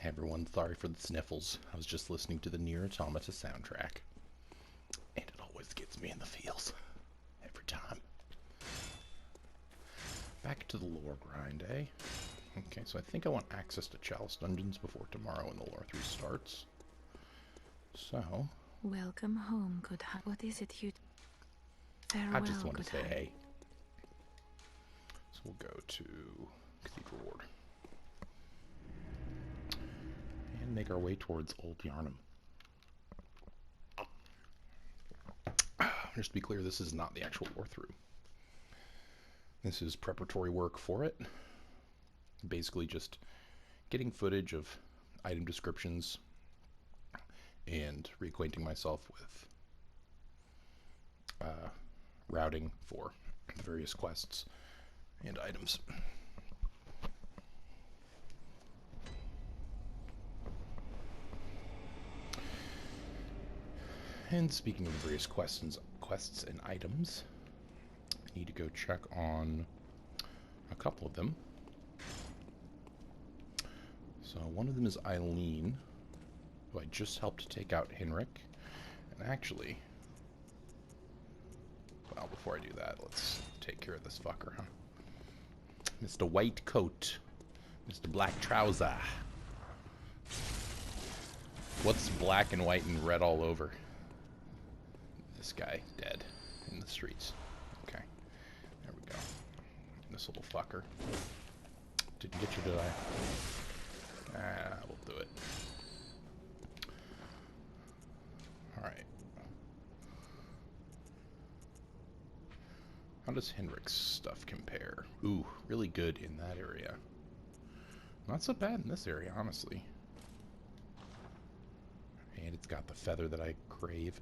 Everyone, sorry for the sniffles. I was just listening to the Nier Automata soundtrack. And it always gets me in the feels. Every time. Back to the lore grind, eh? Okay, so I think I want access to Chalice Dungeons before tomorrow when the lore 3 starts. So... Welcome home, good heart. What is it you... I just want to say hey. So we'll go to Cathedral Ward. And make our way towards Old Yarnum. Just to be clear, this is not the actual lore through. This is preparatory work for it. Basically just getting footage of item descriptions and reacquainting myself with routing for the various quests and items. And speaking of the various quests and items, I need to go check on a couple of them. So one of them is Eileen, who I just helped take out Henrik. And actually, well, before I do that, let's take care of this fucker, huh? Mr. White Coat. Mr. Black Trouser. What's black and white and red all over? This guy dead in the streets. Okay. There we go. This little fucker. Didn't get you, did I? We'll do it. Alright. How does Henrik's stuff compare? Ooh, really good in that area. Not so bad in this area, honestly. And it's got the feather that I crave.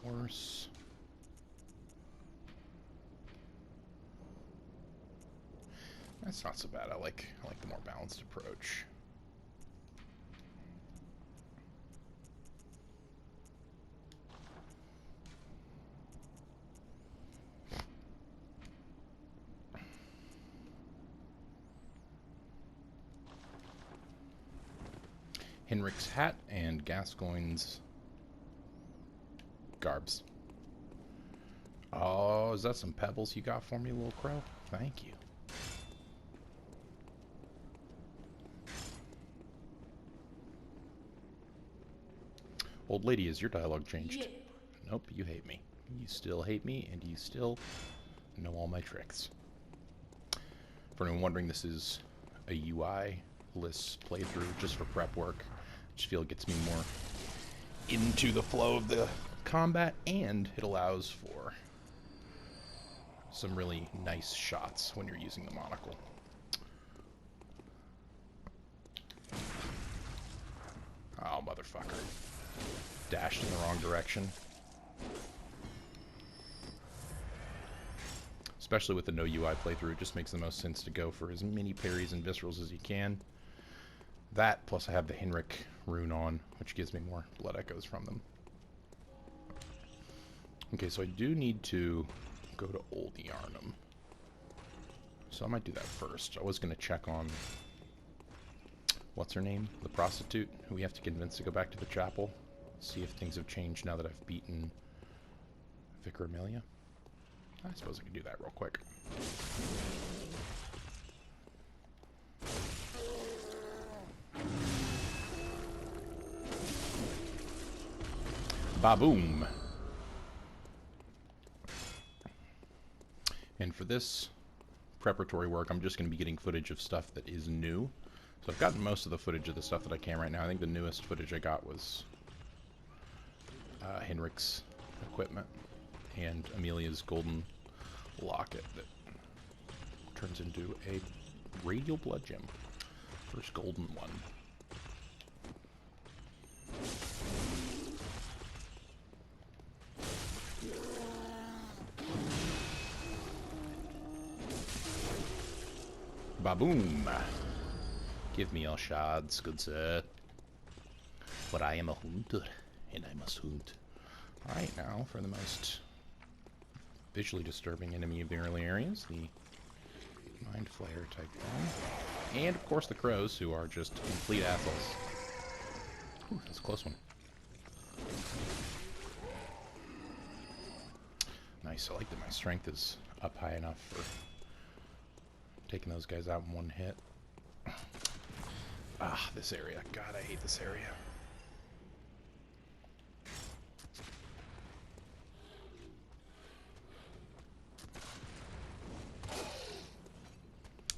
Horse. That's not so bad. I like the more balanced approach. Henrik's hat and Gascoigne's garbs. Oh, is that some pebbles you got for me, little crow? Thank you. Old lady, has your dialogue changed? Yeah. Nope, you hate me. You still hate me, and you still know all my tricks. For anyone wondering, this is a UI-less playthrough just for prep work. I just feel it gets me more into the flow of the combat, and it allows for some really nice shots when you're using the monocle. Oh, motherfucker. Dashed in the wrong direction. Especially with the no UI playthrough, it just makes the most sense to go for as many parries and viscerals as you can. That, plus I have the Henrik rune on, which gives me more blood echoes from them. Okay, so I do need to go to Old Yarnum. So I might do that first. I was going to check on... what's her name? The prostitute, who we have to convince to go back to the chapel. See if things have changed now that I've beaten Vicar Amelia. I suppose I can do that real quick. Ba-boom! And for this preparatory work, I'm just going to be getting footage of stuff that is new. So I've gotten most of the footage of the stuff that I can right now. I think the newest footage I got was Henrik's equipment and Amelia's golden locket that turns into a radial blood gem. First golden one. Ba-boom! Give me your shards, good sir. For I am a hunter, and I must hunt. Alright, now for the most visually disturbing enemy of the early areas, the Mind flare type thing. And, of course, the crows, who are just complete assholes. Whew, that's a close one. Nice, I like that my strength is up high enough for taking those guys out in one hit. Ah, this area. God, I hate this area.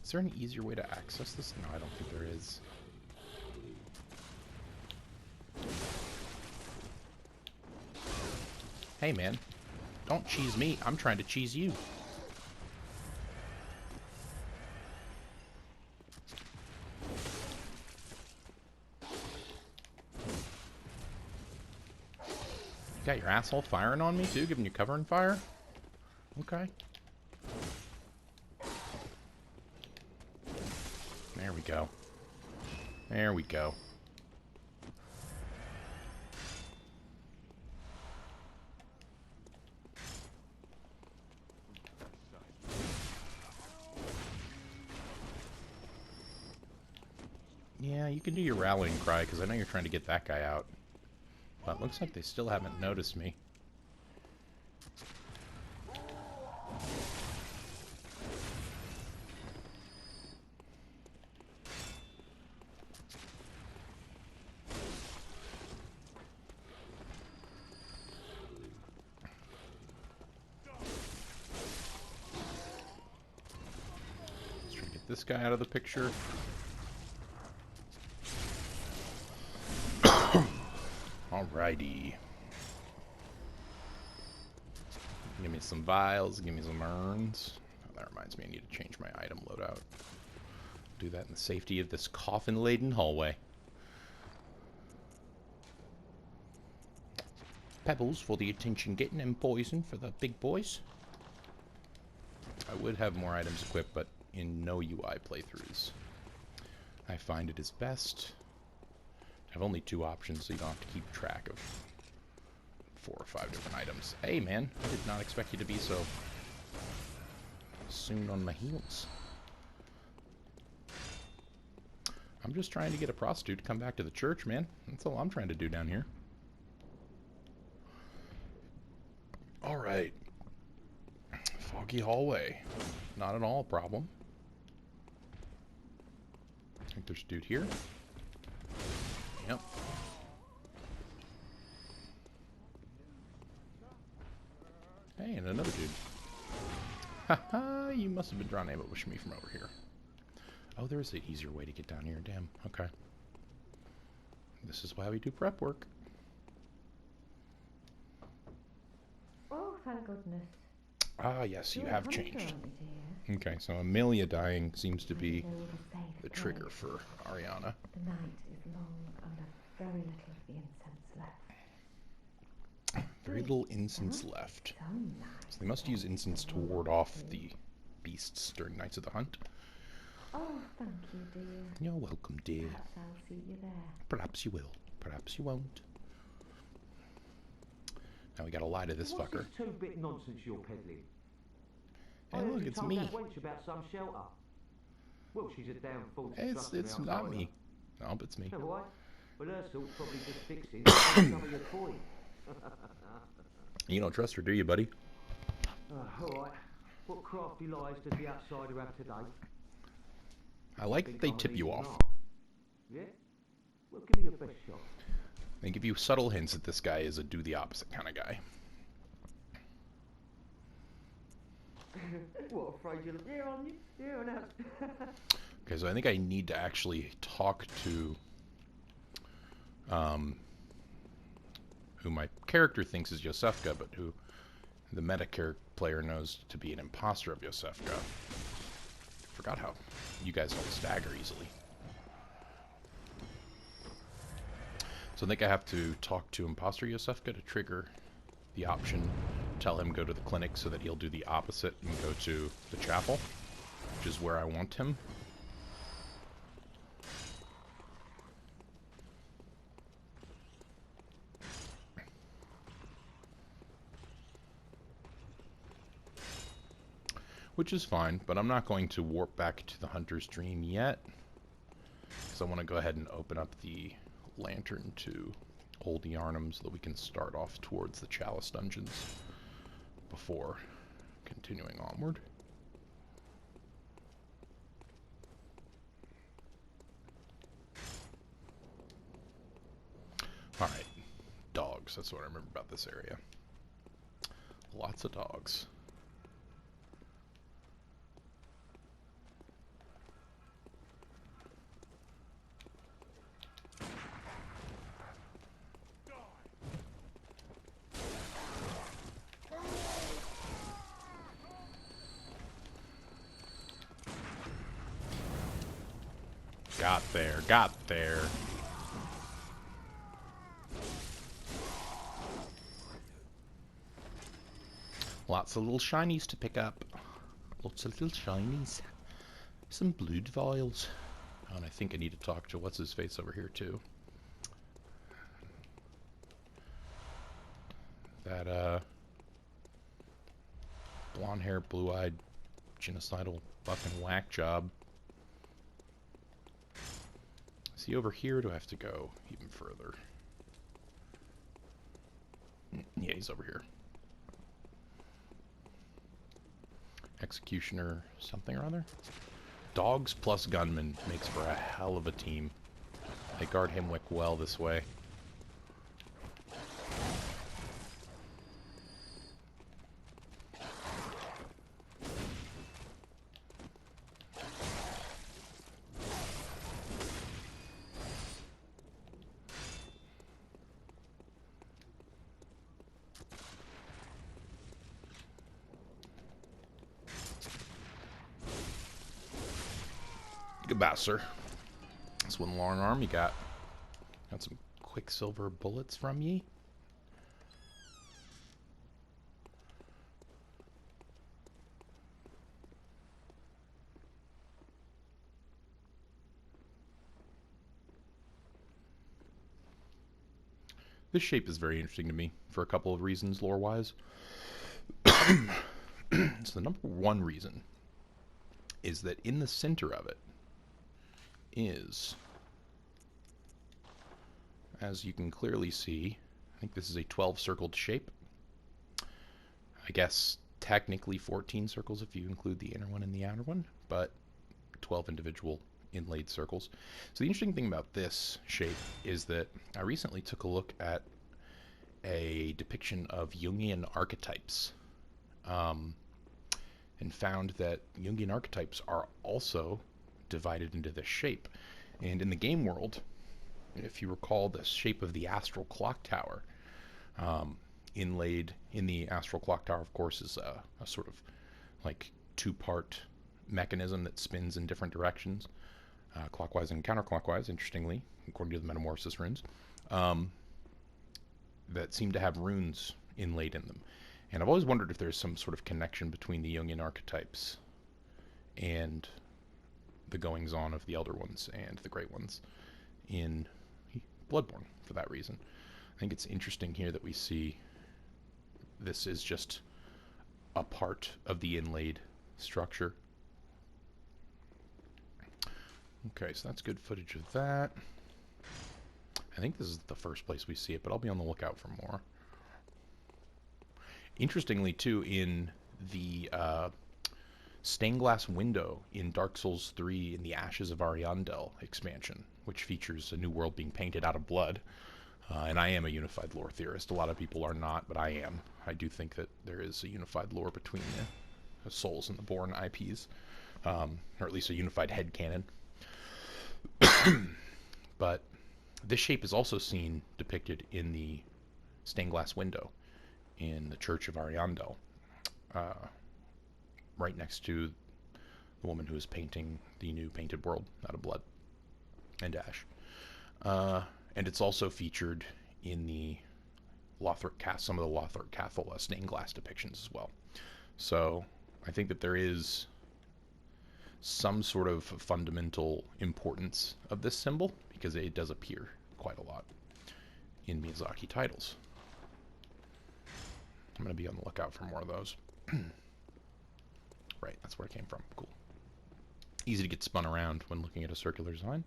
Is there an easier way to access this? No, I don't think there is. Hey, man. Don't cheese me. I'm trying to cheese you. You got your asshole firing on me, too? Giving you cover and fire? Okay. There we go. There we go. Yeah, you can do your rallying cry, because I know you're trying to get that guy out. But it looks like they still haven't noticed me. Let's try to get this guy out of the picture. Alrighty. Give me some vials, give me some urns. Oh, that reminds me, I need to change my item loadout. Do that in the safety of this coffin-laden hallway. Pebbles for the attention getting and poison for the big boys. I would have more items equipped, but in no UI playthroughs, I find it is best I have only 2 options, so you don't have to keep track of 4 or 5 different items. Hey, man, I did not expect you to be so soon on my heels. I'm just trying to get a prostitute to come back to the church, man. That's all I'm trying to do down here. Alright. Foggy hallway. Not at all a problem. I think there's a dude here. Yep. Hey, and another dude. Haha, you must have been trying to ambush me from over here. Oh, there is an easier way to get down here. Damn, okay. This is why we do prep work. Oh, thank goodness. Ah, yes, you have changed. Okay, so Amelia dying seems to be the trigger for Ariana. The night is long and there's very little of the incense left. Very little incense left. So nice. So they must use incense to ward off the beasts during nights of the hunt. Oh, thank you, dear. You're welcome, dear. Perhaps I'll see you there. Perhaps you will. Perhaps you won't. Now we gotta lie to this fucker. What's this 2-bit nonsense you're peddling? Hey, look, it's me. That wench about some shelter. Well, she's a damn fool. It's not me. No, it's me. All right. Well, her sort's probably just fixing some of your coin. You don't trust her, do you, buddy? All right. What crafty lies does the outsider have today? I like that they tip you off. Yeah? Well, give me your best shot. They give you subtle hints that this guy is a do the opposite kind of guy. What, afraid you'll hear on you? Here and out. Okay, so I think I need to actually talk to who my character thinks is Yosefka, but who the meta player knows to be an imposter of Yosefka. Forgot how you guys don't stagger easily. So I think I have to talk to imposter Yosefka to trigger the option, tell him go to the clinic so that he'll do the opposite and go to the chapel, which is where I want him. which is fine, but I'm not going to warp back to the Hunter's Dream yet, because I want to go ahead and open up the lantern to Old Yarnum so that we can start off towards the Chalice Dungeons before continuing onward. Alright, dogs, that's what I remember about this area. Lots of dogs. Got there. Lots of little shinies to pick up. Lots of little shinies. Some blood vials. Oh, and I think I need to talk to what's-his-face over here, too. That, blonde-hair, blue-eyed, genocidal fucking whack job. Is he over here, or do I have to go even further? Yeah, he's over here. Executioner something or other? Dogs plus gunmen makes for a hell of a team. They guard Himwick well this way. Goodbye, sir. That's one long arm you got. Got some quicksilver bullets from ye. This shape is very interesting to me for a couple of reasons, lore-wise. So the number one reason is that in the center of it is, as you can clearly see, I think this is a 12-circled shape. I guess technically 14 circles if you include the inner one and the outer one, but 12 individual inlaid circles. So the interesting thing about this shape is that I recently took a look at a depiction of Jungian archetypes, and found that Jungian archetypes are also divided into this shape. And in the game world, if you recall, the shape of the astral clock tower, inlaid in the astral clock tower, of course, is a sort of like two-part mechanism that spins in different directions, clockwise and counterclockwise, interestingly, according to the Metamorphosis runes, that seem to have runes inlaid in them. And I've always wondered if there's some sort of connection between the Jungian archetypes and the goings-on of the Elder Ones and the Great Ones in Bloodborne, for that reason. I think it's interesting here that we see this is just a part of the inlaid structure. Okay, so that's good footage of that. I think this is the first place we see it, but I'll be on the lookout for more. Interestingly, too, in the stained glass window in Dark Souls 3 in the Ashes of Ariandel expansion, which features a new world being painted out of blood, and I am a unified lore theorist. A lot of people are not, but I am. I do think that there is a unified lore between the Souls and the Bourne IPs, or at least a unified headcanon. But this shape is also seen depicted in the stained glass window in the Church of Ariandel, right next to the woman who is painting the new painted world out of blood and ash. And it's also featured in the Lothric some of the Lothric Cathal stained glass depictions as well. So I think that there is some sort of fundamental importance of this symbol, because it does appear quite a lot in Miyazaki titles. I'm going to be on the lookout for more of those. Right, that's that's where it came from. Cool. Easy to get spun around when looking at a circular design.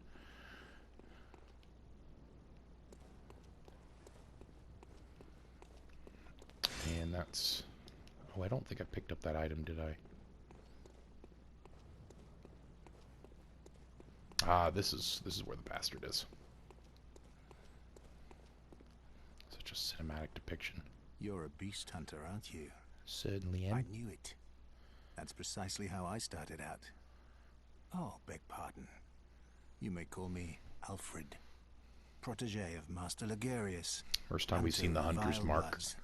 And that's... Oh, I don't think I picked up that item, did I? Ah, this is where the bastard is. Such a cinematic depiction. You're a beast hunter, aren't you? Certainly am. I knew it. That's precisely how I started out. Oh, beg pardon. You may call me Alfred, protege of Master Ligarius. First time we've seen the hunter of hunter's vile mark bloods.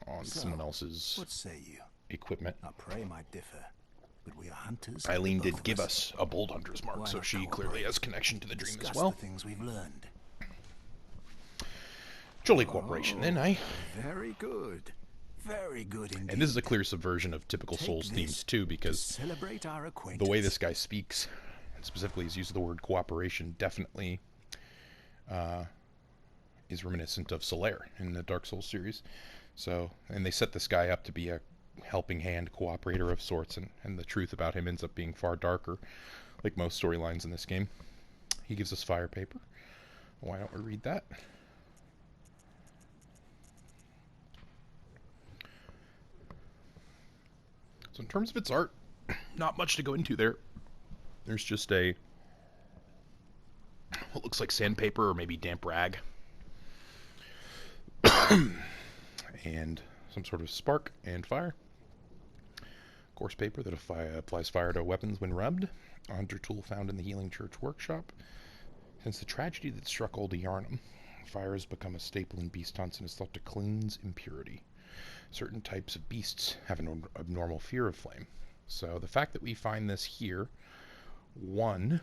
on So, someone else's What say you? equipment. Our prey might differ, but we are hunters. Eileen both did of give us. us a bold hunter's mark, Why so not she clearly cooperate? has connection to the dream Discuss as well. the things we've learned. Jolly cooperation then, eh? Very good. Very good indeed. And this is a clear subversion of typical Take Souls this themes too, to because celebrate our acquaintance. the way this guy speaks, and specifically his use of the word cooperation, definitely is reminiscent of Solaire in the Dark Souls series. So, and they set this guy up to be a helping hand cooperator of sorts, and the truth about him ends up being far darker, like most storylines in this game. He gives us fire paper. Why don't we read that? So in terms of its art, not much to go into there. There's just a what looks like sandpaper or maybe damp rag. And some sort of spark and fire. Coarse paper that applies fire to weapons when rubbed. A hunter tool found in the Healing Church workshop. Since the tragedy that struck Old Yarnum, fire has become a staple in beast hunts and is thought to cleanse impurity. Certain types of beasts have an abnormal fear of flame. So the fact that we find this here, one,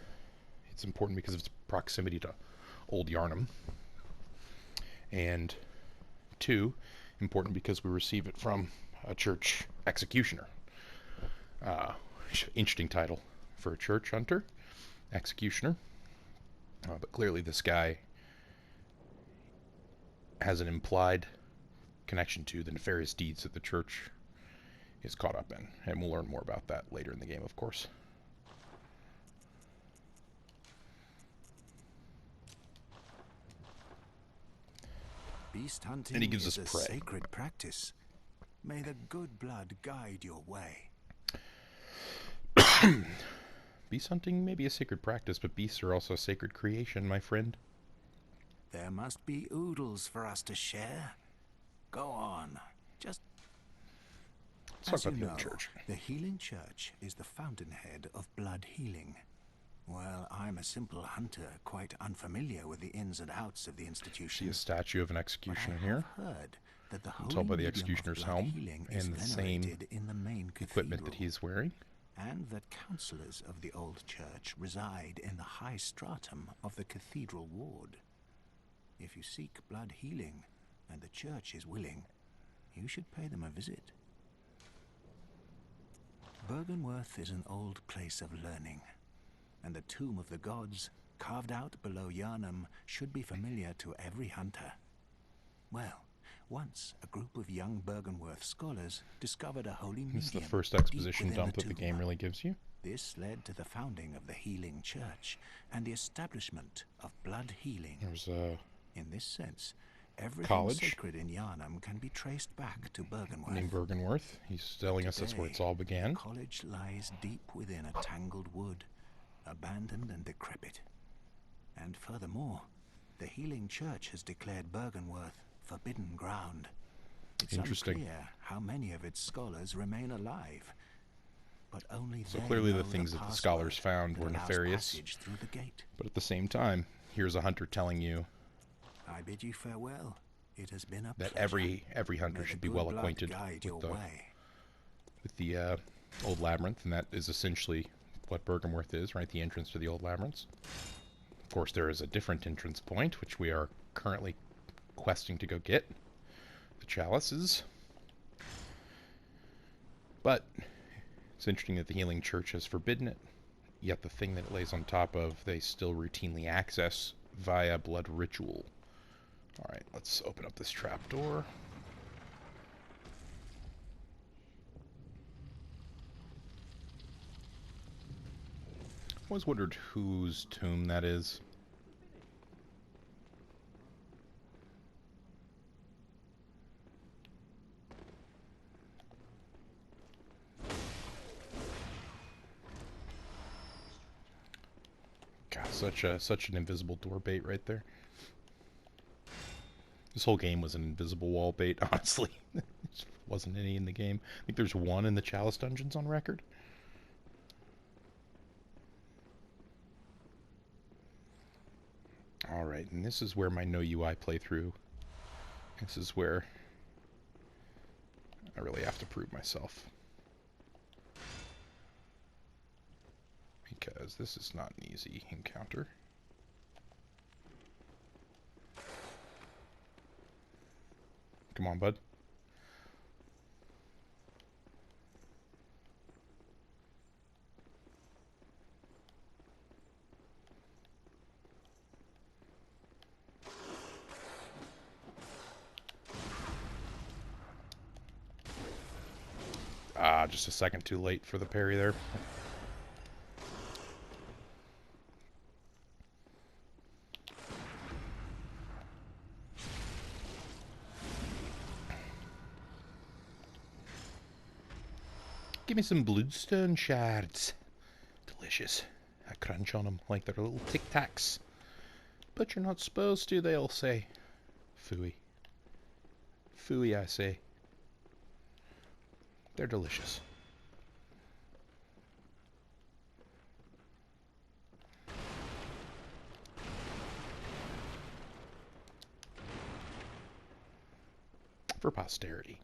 it's important because of its proximity to Old Yarnum, and two, important because we receive it from a church executioner. Interesting title for a church hunter, executioner. But clearly this guy has an implied connection to the nefarious deeds that the church is caught up in. And we'll learn more about that later in the game, of course. Beast hunting And he gives is us a prey. sacred practice. May the good blood guide your way. Beast hunting may be a sacred practice, but beasts are also a sacred creation, my friend. There must be oodles for us to share. Go on. Just Let's as talk about you the know, Healing Church. the Healing Church is the fountainhead of blood healing. Well, I'm a simple hunter, quite unfamiliar with the ins and outs of the See institution. a statue of an But I executioner have here. heard that the You can tell by the holy medium of executioner's blood helm healing is and the same venerated in the main equipment that cathedral, he's wearing. and that counselors of the old church reside in the high stratum of the cathedral ward. If you seek blood healing, and the church is willing, you should pay them a visit. Bergenworth is an old place of learning, and the tomb of the gods, carved out below Yarnum, should be familiar to every hunter. Well, once a group of young Bergenworth scholars discovered a holy medium. This is the first deep exposition within dump that the tomb. game really gives you. This led to the founding of the Healing Church and the establishment of blood healing. There's a In this sense, everything College. sacred in Yarnum can be traced back to Bergenworth. named Bergenworth. He's telling us that's where it's all began. The college lies deep within a tangled wood, abandoned and decrepit. And furthermore, the Healing Church has declared Bergenworth forbidden ground. It's Interesting. unclear how many of its scholars remain alive, but only So they clearly know the things that the password scholars found that were allows nefarious. passage through the gate. But at the same time, here's a hunter telling you I bid you farewell. It has been a that pleasure. every hunter May should the be good well blood acquainted guide your with way. the old labyrinth, and that is essentially what Bergenworth is, right? The entrance to the old labyrinths. Of course, there is a different entrance point, which we are currently questing to go get. The chalices. But it's interesting that the Healing Church has forbidden it, yet the thing that it lays on top of, they still routinely access via blood ritual. Alright, let's open up this trapdoor. Always wondered whose tomb that is. God, such an invisible door bait right there. This whole game was an invisible wall bait, honestly. There wasn't any in the game. I think there's one in the Chalice dungeons on record. Alright, and this is where my no UI playthrough. This is where I really have to prove myself. Because this is not an easy encounter. Come on, bud. Ah, just a second too late for the parry there. Give me some bloodstone shards. Delicious. I crunch on them like they're little Tic Tacs. But you're not supposed to, they'll say. Phooey. Phooey, I say. They're delicious. For posterity.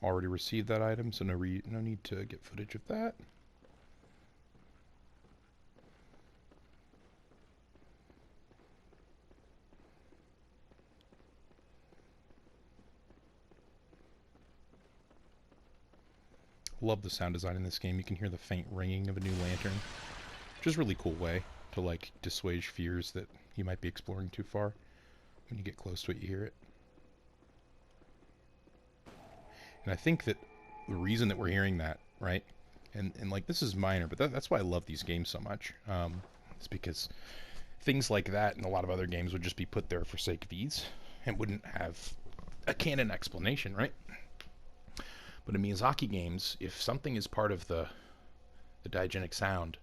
Already received that item, so no need to get footage of that. Love the sound design in this game. You can hear the faint ringing of a new lantern, which is a really cool way to like dissuade fears that you might be exploring too far. When you get close to it, you hear it. And I think that the reason that we're hearing that, right, and like this is minor, but that's why I love these games so much. It's because things like that and a lot of other games would just be put there for sake of ease and wouldn't have a canon explanation, right? But in Miyazaki games, if something is part of the diegetic sound,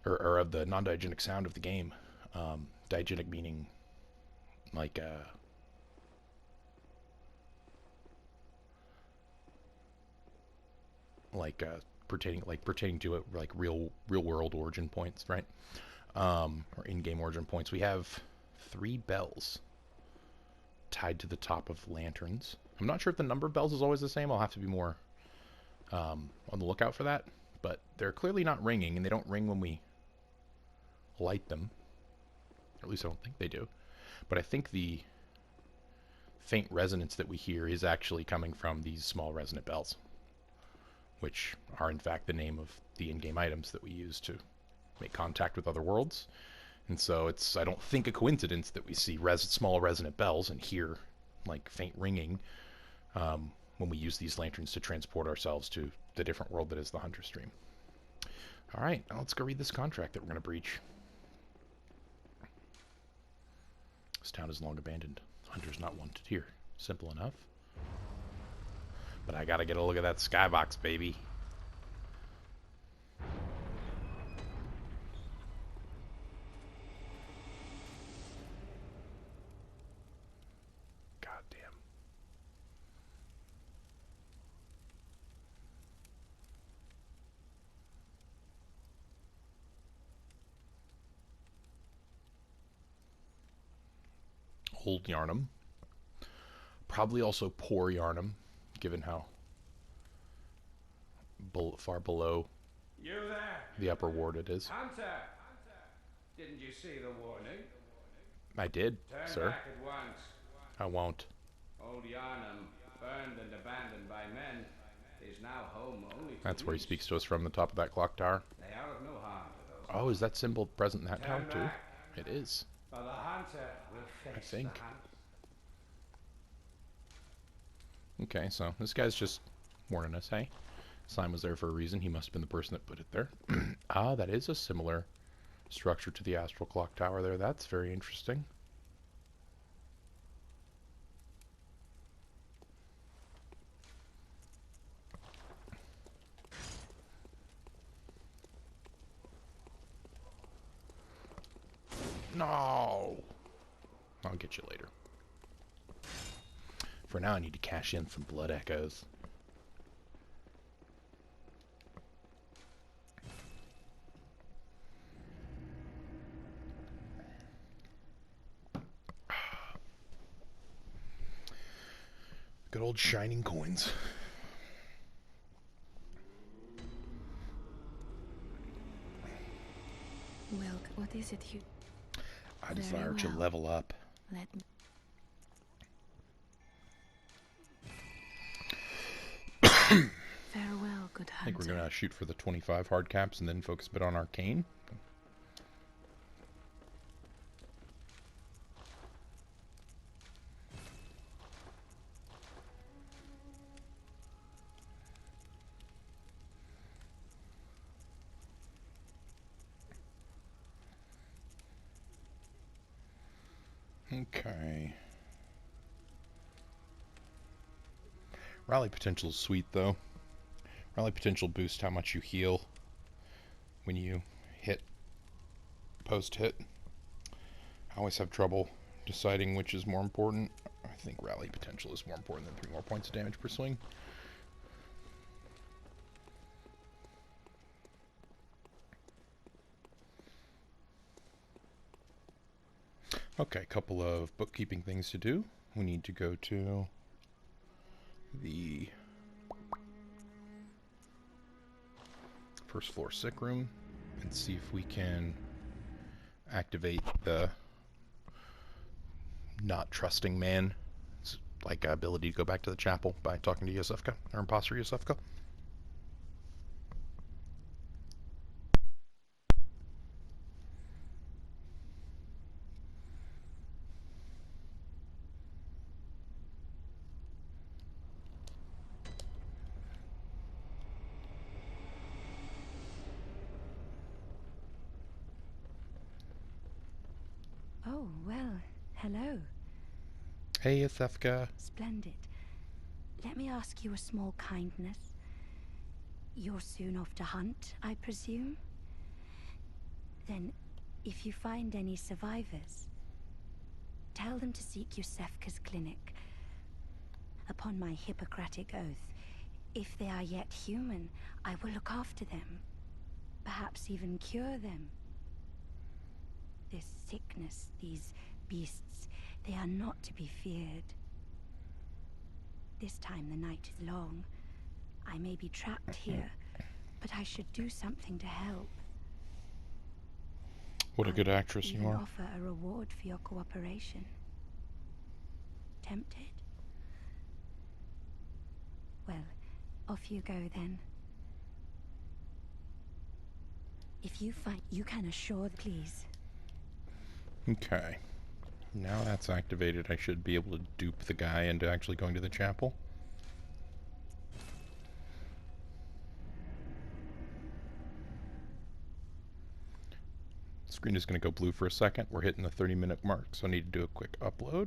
or of the non-diegetic sound of the game, diegetic meaning like pertaining to it, like real world origin points, right? Or in-game origin points. We have 3 bells tied to the top of lanterns. I'm not sure if the number of bells is always the same. I'll have to be more on the lookout for that. But they're clearly not ringing, and they don't ring when we light them. Or at least I don't think they do. But I think the faint resonance that we hear is actually coming from these small resonant bells, which are in fact the name of the in-game items that we use to make contact with other worlds. And so it's, I don't think, a coincidence that we see small resonant bells and hear like faint ringing when we use these lanterns to transport ourselves to the different world that is the Hunter Stream. All right, now let's go read this contract that we're going to breach. This town is long abandoned. Hunter's not wanted here. Simple enough. But I gotta get a look at that skybox, baby. God damn. Old Yarnum. Probably also poor Yarnum, given how far below You there? the upper ward it is. Hunter! Didn't you see the warning? I did, Turn sir. back at once. I won't. Old Yarnum, burned and abandoned by men. is now home only to That's where he beasts. speaks to us from, the top of that clock tower. They are of no harm to those. Oh, is that symbol present in that tower Turn too? back, It is. or the hunter will I face think. the hunt. Okay, so this guy's just warning us, hey? Sign was there for a reason. He must have been the person that put it there. Ah, that is a similar structure to the astral clock tower there. That's very interesting. No! I'll get you later. For now, I need to cash in some blood echoes. Good old shining coins. Well, what is it you... I Very desire to well. level up. Let me... Farewell, good I think hunter. we're going to shoot for the 25 hard caps and then focus a bit on arcane. Okay. Rally potential is sweet though. Rally potential boosts how much you heal when you hit, post-hit. I always have trouble deciding which is more important. I think rally potential is more important than 3 more points of damage per swing. Okay, a couple of bookkeeping things to do. We need to go to the first floor sick room and see if we can activate the not trusting man, like ability to go back to the chapel by talking to Yosefka, or imposter Yosefka. Oh, well, hello. Hey Yosefka. Splendid. Let me ask you a small kindness. You're soon off to hunt, I presume? Then, if you find any survivors, tell them to seek Yosefka's clinic. Upon my Hippocratic oath, if they are yet human, I will look after them. Perhaps even cure them. This sickness, these beasts, they are not to be feared. This time the night is long. I may be trapped here, but I should do something to help. What a good actress Even you are. offer a reward for your cooperation. Tempted? Well, off you go then. If you find you can assure, please. Okay. Now that's activated, I should be able to dupe the guy into actually going to the chapel. Screen is going to go blue for a second. We're hitting the 30-minute mark, so I need to do a quick upload.